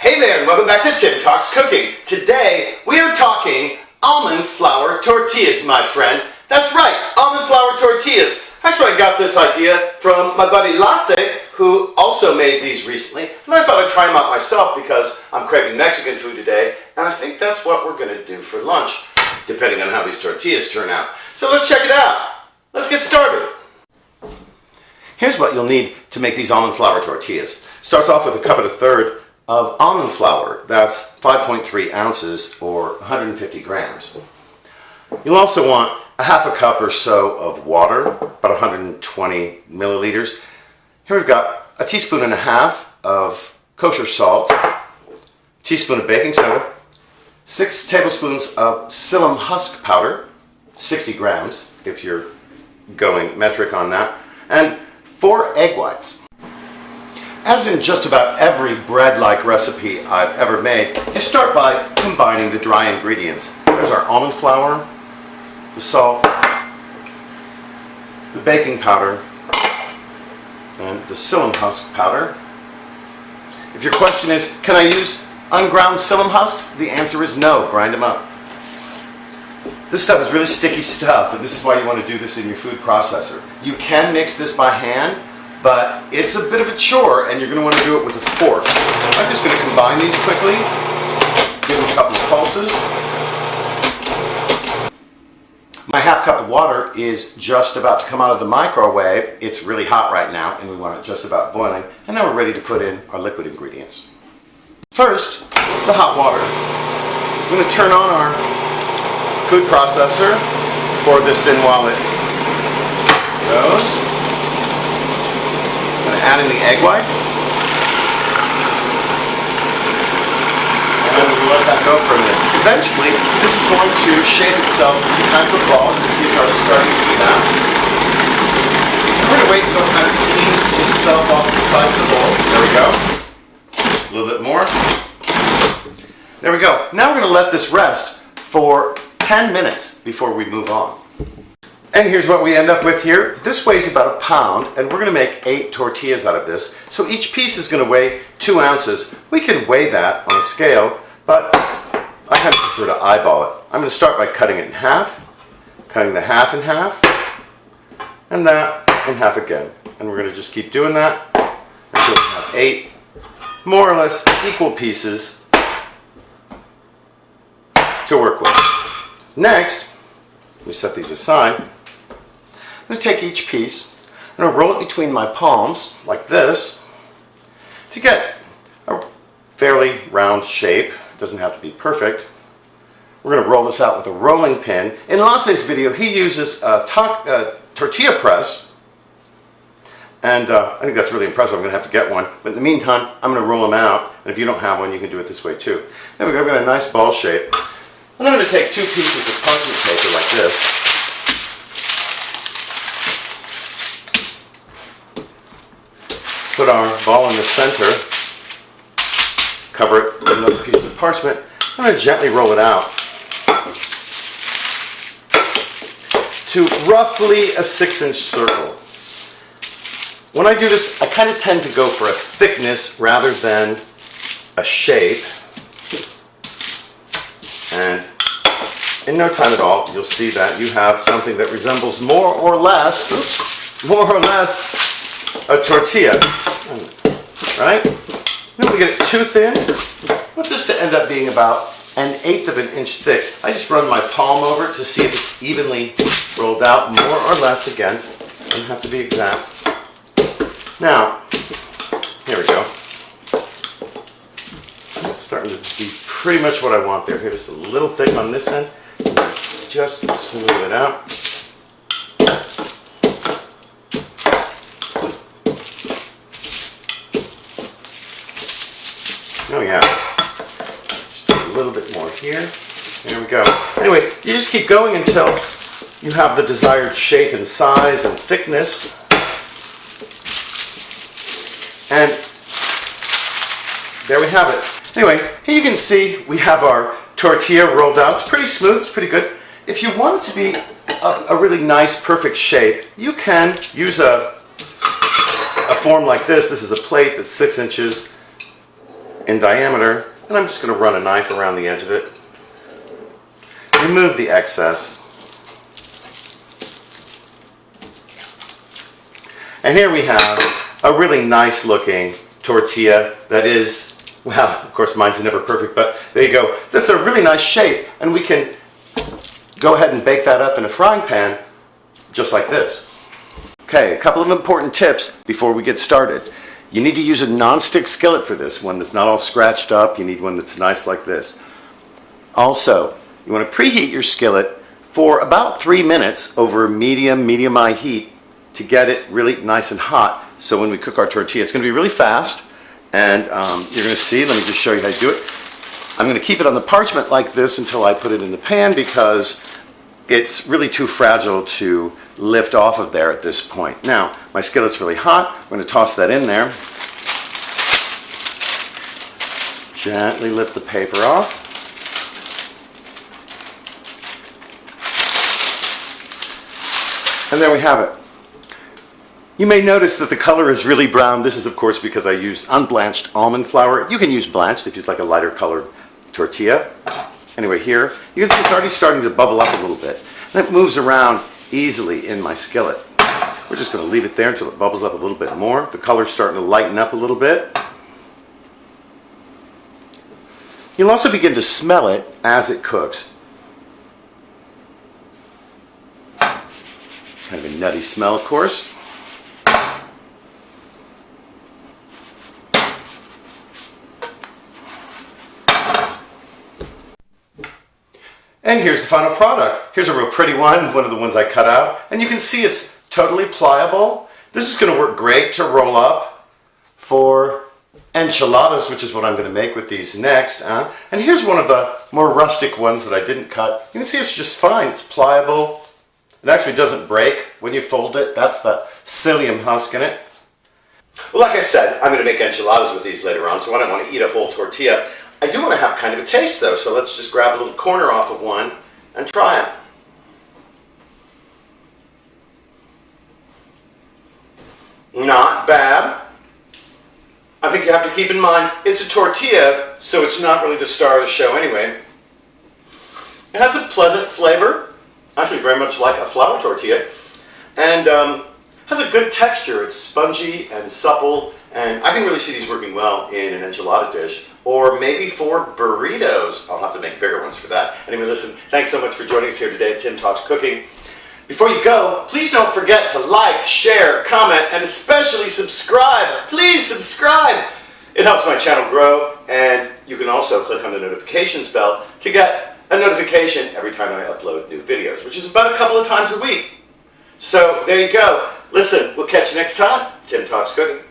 Hey there, and welcome back to Tim Talks Cooking. Today, we are talking almond flour tortillas, my friend. That's right, almond flour tortillas. Actually, I got this idea from my buddy Lasse, who also made these recently. And I thought I'd try them out myself because I'm craving Mexican food today. And I think that's what we're going to do for lunch, depending on how these tortillas turn out. So let's check it out. Let's get started. Here's what you'll need to make these almond flour tortillas. Starts off with a cup and a third of almond flour. That's 5.3 ounces or 150 grams. You'll also want a half a cup or so of water, about 120 milliliters. Here we've got a teaspoon and a half of kosher salt, a teaspoon of baking soda, 6 tablespoons of psyllium husk powder, 60 grams if you're going metric on that, and 4 egg whites. As in just about every bread-like recipe I've ever made, you start by combining the dry ingredients. There's our almond flour, the salt, the baking powder, and the psyllium husk powder. If your question is, can I use unground psyllium husks? The answer is no, grind them up. This stuff is really sticky stuff, and this is why you want to do this in your food processor. You can mix this by hand, but it's a bit of a chore, and you're going to want to do it with a fork. I'm just going to combine these quickly, give them a couple of pulses. My half cup of water is just about to come out of the microwave. It's really hot right now, and we want it just about boiling. And now we're ready to put in our liquid ingredients. First, the hot water. I'm going to turn on our food processor, pour this in while it goes. Add in the egg whites, and then we'll let that go for a minute. Eventually, this is going to shape itself into kind of a ball. You can see it's already starting to do that. We're going to wait until it kind of cleans itself off the sides of the bowl. There we go. A little bit more. There we go. Now we're going to let this rest for 10 minutes before we move on. And here's what we end up with here. This weighs about a pound, and we're going to make 8 tortillas out of this. So each piece is going to weigh 2 ounces. We can weigh that on a scale, but I kind of prefer to eyeball it. I'm going to start by cutting it in half, cutting the half in half, and that in half again. And we're going to just keep doing that until we have 8 more or less equal pieces to work with. Next, we set these aside. Let's take each piece and I'll roll it between my palms like this to get a fairly round shape. It doesn't have to be perfect. We're going to roll this out with a rolling pin. In Lasse's video, he uses a tortilla press, and I think that's really impressive. I'm going to have to get one. But in the meantime, I'm going to roll them out, and if you don't have one, you can do it this way too. There we go. We've got a nice ball shape. And I'm going to take 2 pieces of parchment paper like this. Put our ball in the center, cover it with another piece of parchment. I'm going to gently roll it out to roughly a 6-inch circle. When I do this, I kind of tend to go for a thickness rather than a shape. And in no time at all, you'll see that you have something that resembles more or less a tortilla, right? Then we get it too thin. I want this to end up being about 1/8 of an inch thick. I just run my palm over to see if it's evenly rolled out, more or less again. Doesn't have to be exact. Now, here we go. It's starting to be pretty much what I want there. Here, just a little thick on this end. Just smooth it out. Oh yeah, just a little bit more here. There we go. Anyway, you just keep going until you have the desired shape and size and thickness. And there we have it. Anyway, here you can see we have our tortilla rolled out. It's pretty smooth, it's pretty good. If you want it to be a really nice, perfect shape, you can use a form like this. This is a plate that's 6 inches in diameter, and I'm just going to run a knife around the edge of it. Remove the excess. And here we have a really nice looking tortilla that is, well, of course mine's never perfect, but there you go. That's a really nice shape, and we can go ahead and bake that up in a frying pan just like this. Okay, a couple of important tips before we get started. You need to use a non-stick skillet for this, one that's not all scratched up. You need one that's nice like this. Also, you want to preheat your skillet for about 3 minutes over medium-high heat to get it really nice and hot. So when we cook our tortilla, it's going to be really fast, and you're going to see, let me just show you how to do it. I'm going to keep it on the parchment like this until I put it in the pan because it's really too fragile to lift off of there at this point. Now, my skillet's really hot. I'm going to toss that in there. Gently lift the paper off. And there we have it. You may notice that the color is really brown. This is, of course, because I used unblanched almond flour. You can use blanched if you'd like a lighter colored tortilla. Anyway, here, you can see it's already starting to bubble up a little bit. And it moves around easily in my skillet. We're just going to leave it there until it bubbles up a little bit more. The color's starting to lighten up a little bit. You'll also begin to smell it as it cooks. Kind of a nutty smell, of course. And here's the final product. Here's a real pretty one of the ones I cut out. And you can see it's totally pliable. This is going to work great to roll up for enchiladas, which is what I'm going to make with these next. And here's one of the more rustic ones that I didn't cut. You can see it's just fine. It's pliable. It actually doesn't break when you fold it. That's the psyllium husk in it. Well, like I said, I'm going to make enchiladas with these later on, so I don't want to eat a whole tortilla. I do want to have kind of a taste though, so let's just grab a little corner off of one and try it. Not bad. I think you have to keep in mind, it's a tortilla, so it's not really the star of the show anyway. It has a pleasant flavor, actually very much like a flour tortilla, and has a good texture. It's spongy and supple, and I can really see these working well in an enchilada dish, or maybe for burritos. I'll have to make bigger ones for that. Anyway, listen, thanks so much for joining us here today at Tim Talks Cooking. Before you go, please don't forget to like, share, comment, and especially subscribe. Please subscribe. It helps my channel grow, and you can also click on the notifications bell to get a notification every time I upload new videos, which is about a couple of times a week. So there you go. Listen, we'll catch you next time. Tim Talks Cooking.